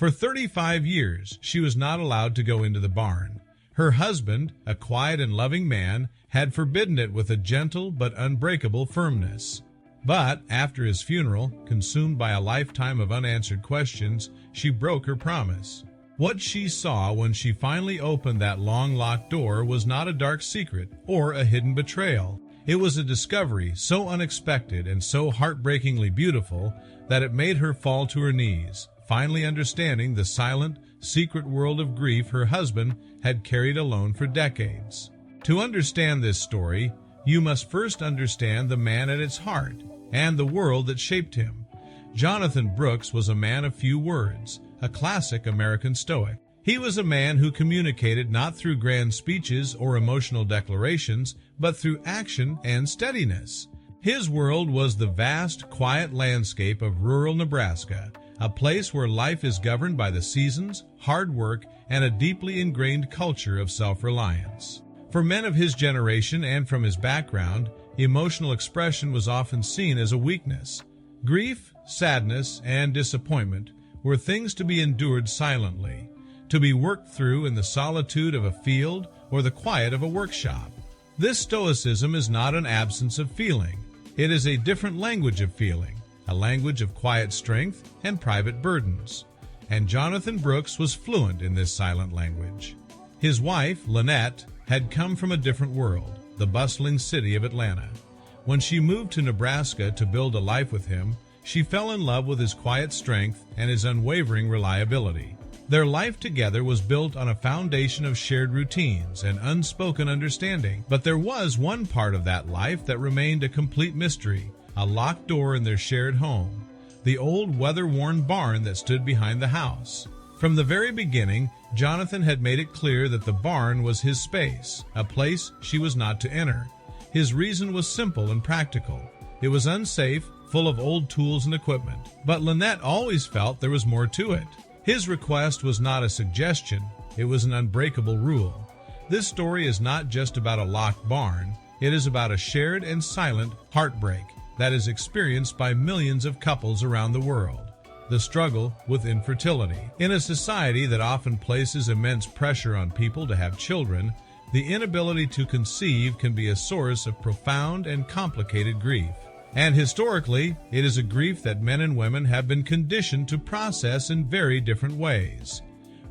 For 35 years, she was not allowed to go into the barn. Her husband, a quiet and loving man, had forbidden it with a gentle but unbreakable firmness. But after his funeral, consumed by a lifetime of unanswered questions, she broke her promise. What she saw when she finally opened that long-locked door was not a dark secret or a hidden betrayal. It was a discovery so unexpected and so heartbreakingly beautiful that it made her fall to her knees, finally understanding the silent, secret world of grief her husband had carried alone for decades. To understand this story, you must first understand the man at its heart and the world that shaped him. Jonathan Brooks was a man of few words, a classic American stoic. He was a man who communicated not through grand speeches or emotional declarations, but through action and steadiness. His world was the vast, quiet landscape of rural Nebraska, a place where life is governed by the seasons, hard work, and a deeply ingrained culture of self-reliance. For men of his generation and from his background, emotional expression was often seen as a weakness. Grief, sadness, and disappointment were things to be endured silently, to be worked through in the solitude of a field or the quiet of a workshop. This stoicism is not an absence of feeling. It is a different language of feeling, a language of quiet strength and private burdens. And Jonathan Brooks was fluent in this silent language. His wife, Lynette, had come from a different world, the bustling city of Atlanta. When she moved to Nebraska to build a life with him, she fell in love with his quiet strength and his unwavering reliability. Their life together was built on a foundation of shared routines and unspoken understanding. But there was one part of that life that remained a complete mystery, a locked door in their shared home, the old weather-worn barn that stood behind the house. From the very beginning, Jonathan had made it clear that the barn was his space, a place she was not to enter. His reason was simple and practical. It was unsafe, full of old tools and equipment. But Lynette always felt there was more to it. His request was not a suggestion, it was an unbreakable rule. This story is not just about a locked barn, it is about a shared and silent heartbreak that is experienced by millions of couples around the world. The struggle with infertility. In a society that often places immense pressure on people to have children, the inability to conceive can be a source of profound and complicated grief. And historically, it is a grief that men and women have been conditioned to process in very different ways.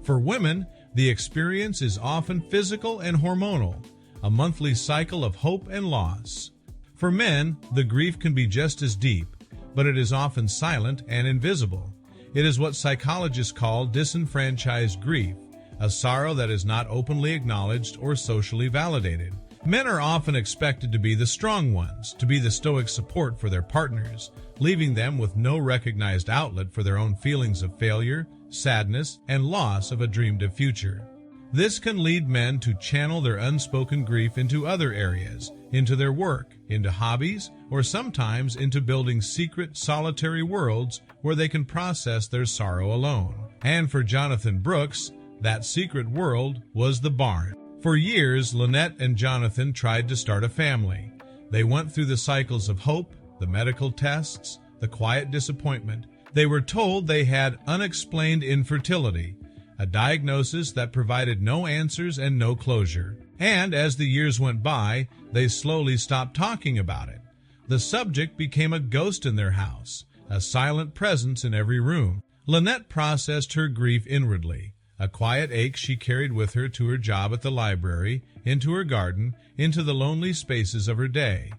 For women, the experience is often physical and hormonal, a monthly cycle of hope and loss. For men, the grief can be just as deep, but it is often silent and invisible. It is what psychologists call disenfranchised grief, a sorrow that is not openly acknowledged or socially validated. Men are often expected to be the strong ones, to be the stoic support for their partners, leaving them with no recognized outlet for their own feelings of failure, sadness, and loss of a dreamed-of future. This can lead men to channel their unspoken grief into other areas, into their work, into hobbies, or sometimes into building secret, solitary worlds where they can process their sorrow alone. And for Jonathan Brooks, that secret world was the barn. For years, Lynette and Jonathan tried to start a family. They went through the cycles of hope, the medical tests, the quiet disappointment. They were told they had unexplained infertility, a diagnosis that provided no answers and no closure. And as the years went by, they slowly stopped talking about it. The subject became a ghost in their house, a silent presence in every room. Lynette processed her grief inwardly, a quiet ache she carried with her to her job at the library, into her garden, into the lonely spaces of her day.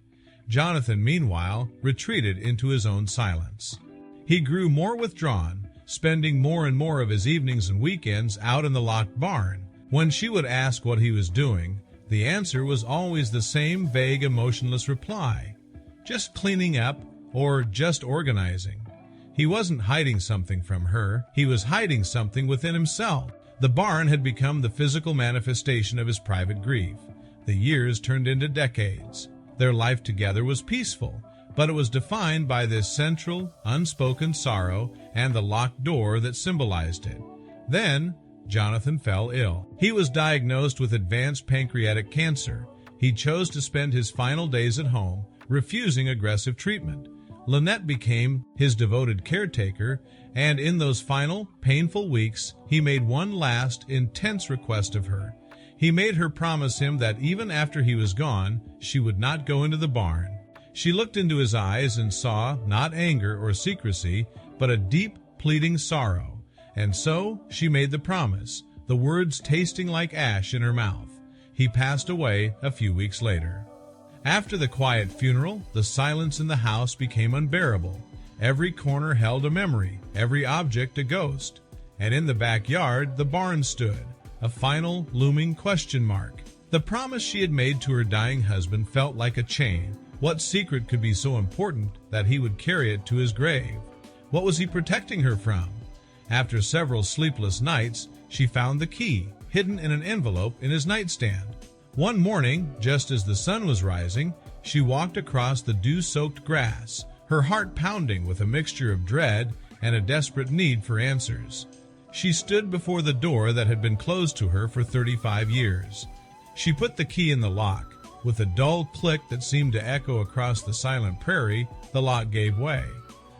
Jonathan, meanwhile, retreated into his own silence. He grew more withdrawn, spending more and more of his evenings and weekends out in the locked barn. When she would ask what he was doing, the answer was always the same vague, emotionless reply. Just cleaning up, or just organizing. He wasn't hiding something from her, he was hiding something within himself. The barn had become the physical manifestation of his private grief. The years turned into decades. Their life together was peaceful, but it was defined by this central, unspoken sorrow and the locked door that symbolized it. Then, Jonathan fell ill. He was diagnosed with advanced pancreatic cancer. He chose to spend his final days at home, refusing aggressive treatment. Lynette became his devoted caretaker, and in those final, painful weeks, he made one last, intense request of her. He made her promise him that even after he was gone, she would not go into the barn. She looked into his eyes and saw not anger or secrecy, but a deep, pleading sorrow. And so she made the promise, the words tasting like ash in her mouth. He passed away a few weeks later. After the quiet funeral, the silence in the house became unbearable. Every corner held a memory, every object a ghost. And in the backyard, the barn stood, a final, looming question mark. The promise she had made to her dying husband felt like a chain. What secret could be so important that he would carry it to his grave? What was he protecting her from? After several sleepless nights, she found the key, hidden in an envelope in his nightstand. One morning, just as the sun was rising, she walked across the dew-soaked grass, her heart pounding with a mixture of dread and a desperate need for answers. She stood before the door that had been closed to her for 35 years. She put the key in the lock. With a dull click that seemed to echo across the silent prairie, the lock gave way.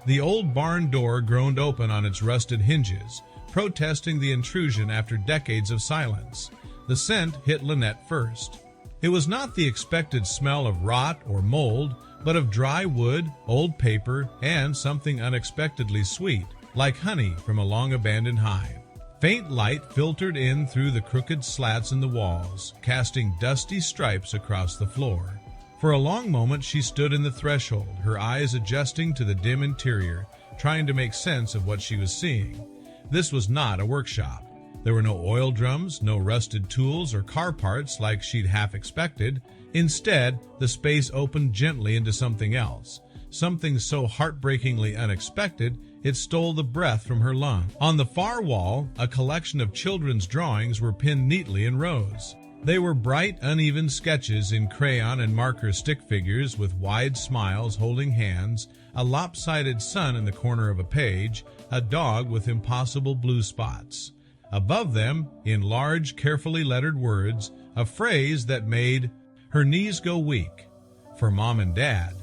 The old barn door groaned open on its rusted hinges, protesting the intrusion after decades of silence. The scent hit Lynette first. It was not the expected smell of rot or mold, but of dry wood, old paper, and something unexpectedly sweet, like honey from a long-abandoned hive. Faint light filtered in through the crooked slats in the walls, casting dusty stripes across the floor. For a long moment she stood in the threshold, her eyes adjusting to the dim interior, trying to make sense of what she was seeing. This was not a workshop. There were no oil drums, no rusted tools or car parts like she'd half expected. Instead, the space opened gently into something else, something so heartbreakingly unexpected it stole the breath from her lungs. On the far wall, a collection of children's drawings were pinned neatly in rows. They were bright, uneven sketches in crayon and marker stick figures with wide smiles holding hands, a lopsided sun in the corner of a page, a dog with impossible blue spots. Above them, in large, carefully lettered words, a phrase that made her knees go weak. For Mom and Dad.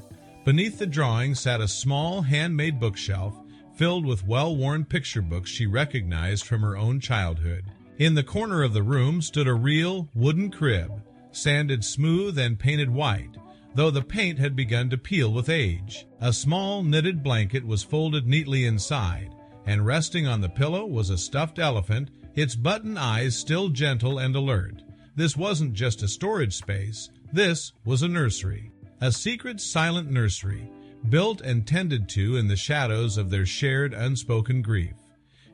Beneath the drawing sat a small, handmade bookshelf filled with well-worn picture books she recognized from her own childhood. In the corner of the room stood a real wooden crib, sanded smooth and painted white, though the paint had begun to peel with age. A small knitted blanket was folded neatly inside, and resting on the pillow was a stuffed elephant, its button eyes still gentle and alert. This wasn't just a storage space, this was a nursery. A secret, silent nursery, built and tended to in the shadows of their shared unspoken grief.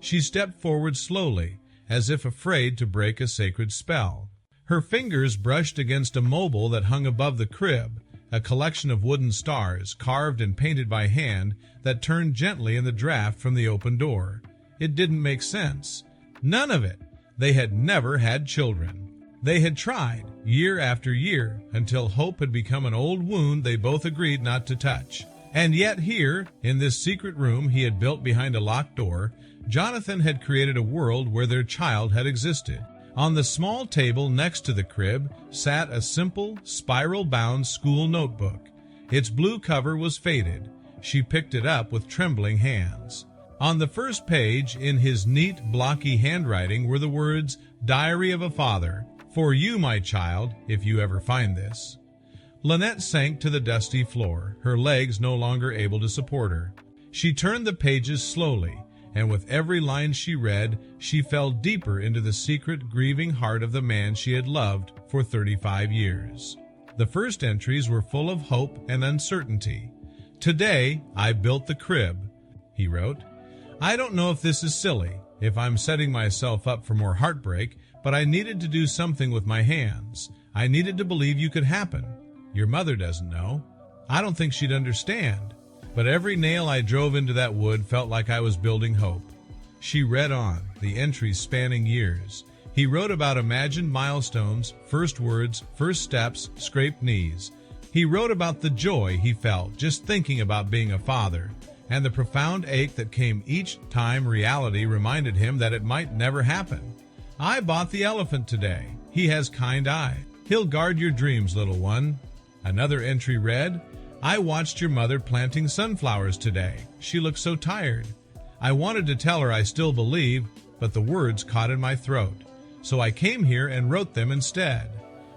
She stepped forward slowly, as if afraid to break a sacred spell. Her fingers brushed against a mobile that hung above the crib, a collection of wooden stars, carved and painted by hand, that turned gently in the draft from the open door. It didn't make sense. None of it. They had never had children. They had tried, year after year, until hope had become an old wound they both agreed not to touch. And yet here, in this secret room he had built behind a locked door, Jonathan had created a world where their child had existed. On the small table next to the crib sat a simple, spiral-bound school notebook. Its blue cover was faded. She picked it up with trembling hands. On the first page, in his neat, blocky handwriting, were the words, "Diary of a Father. For you, my child, if you ever find this." Lynette sank to the dusty floor, her legs no longer able to support her. She turned the pages slowly, and with every line she read, she fell deeper into the secret, grieving heart of the man she had loved for 35 years. The first entries were full of hope and uncertainty. "Today, I built the crib," he wrote. "I don't know if this is silly, if I'm setting myself up for more heartbreak, but I needed to do something with my hands. I needed to believe you could happen. Your mother doesn't know. I don't think she'd understand. But every nail I drove into that wood felt like I was building hope." She read on, the entries spanning years. He wrote about imagined milestones, first words, first steps, scraped knees. He wrote about the joy he felt just thinking about being a father, and the profound ache that came each time reality reminded him that it might never happen. "I bought the elephant today. He has kind eyes. He'll guard your dreams, little one." Another entry read, I watched your mother planting sunflowers today. She looked so tired. I wanted to tell her I still believe, but the words caught in my throat. So I came here and wrote them instead."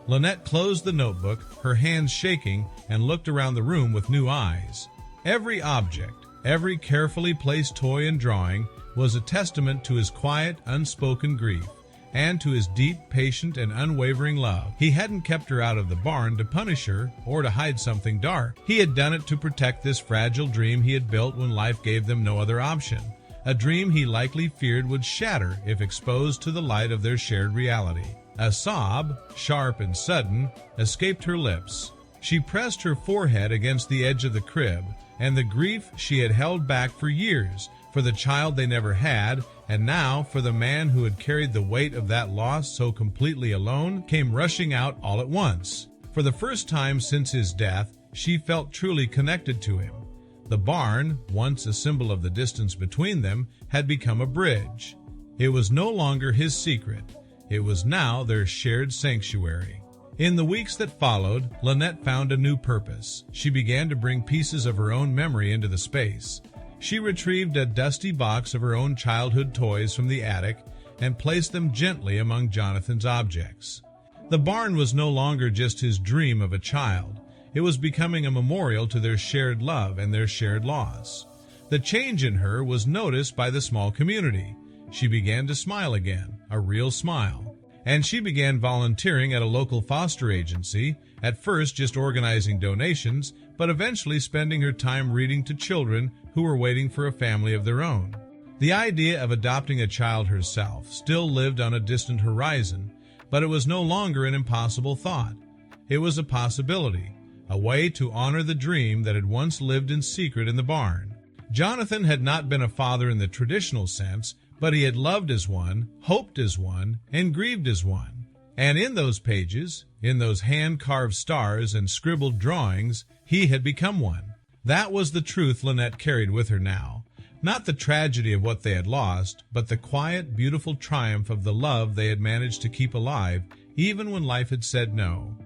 Lynette closed the notebook, her hands shaking, and looked around the room with new eyes. Every object, every carefully placed toy and drawing was a testament to his quiet, unspoken grief, and to his deep, patient, and unwavering love. He hadn't kept her out of the barn to punish her or to hide something dark. He had done it to protect this fragile dream he had built when life gave them no other option, a dream he likely feared would shatter if exposed to the light of their shared reality. A sob, sharp and sudden, escaped her lips. She pressed her forehead against the edge of the crib, and the grief she had held back for years, for the child they never had, and now for the man who had carried the weight of that loss so completely alone, came rushing out all at once. For the first time since his death, she felt truly connected to him. The barn, once a symbol of the distance between them, had become a bridge. It was no longer his secret. It was now their shared sanctuary. In the weeks that followed, Lynette found a new purpose. She began to bring pieces of her own memory into the space. She retrieved a dusty box of her own childhood toys from the attic and placed them gently among Jonathan's objects. The barn was no longer just his dream of a child. It was becoming a memorial to their shared love and their shared loss. The change in her was noticed by the small community. She began to smile again, a real smile. And she began volunteering at a local foster agency, at first just organizing donations, but eventually spending her time reading to children who were waiting for a family of their own. The idea of adopting a child herself still lived on a distant horizon, but it was no longer an impossible thought. It was a possibility, a way to honor the dream that had once lived in secret in the barn. Jonathan had not been a father in the traditional sense, but he had loved as one, hoped as one, and grieved as one. And in those pages, in those hand-carved stars and scribbled drawings, he had become one. That was the truth Lynette carried with her now. Not the tragedy of what they had lost, but the quiet, beautiful triumph of the love they had managed to keep alive, even when life had said no.